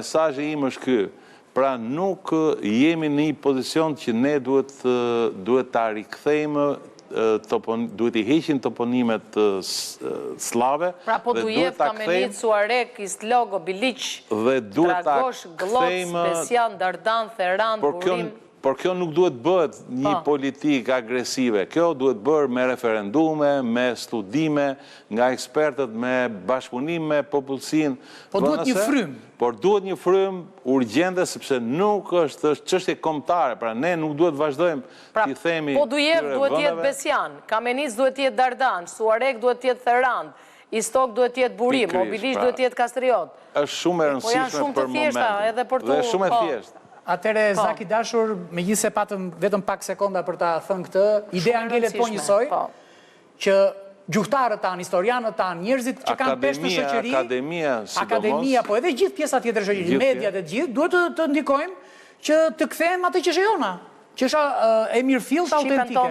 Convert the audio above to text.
Mesazhi im është ky. Pra nuk jemi në një pozicion që ne duhet ta rikthejmë, duhet i heqin toponimet slave. Pra po du jep Kamenit, Suarek, Istlogo, Biliq, Dragosh, Glloc, Besian, Dardan, Theran, Burim. Por kjo nuk duhet bëhet një politikë agresive. Kjo duhet bërë me referendume, me studime, nga ekspertët, me bashkëpunim me popullsinë. Po duhet një frym. Por duhet një frym urgjente, sepse nuk është çështje kombëtare. Pra ne nuk duhet vazhdojmë t'i themi... Po duhet jetë Besian, Kamenis duhet jetë Dardan, Suarek duhet jetë Theran, Istok duhet jetë Burim, Biliq duhet jetë Kastriot. Është shumë e rëndësishme për momentin. Dhe shumë e thjeshtë. Atëre, Zaki dashur, megjithëse patëm vetëm pak sekonda për ta thënë këtë, ideja ngelet po njësoj, që gjuhtarët tanë, historianët tanë, njerëzit që kanë peshë në shoqëri, akademia, po edhe gjithë pjesa tjetër shoqëri, mediat e gjithë, duhet të ndikojmë që të kthejmë atë që është jona, që është e mirëfillt autentike.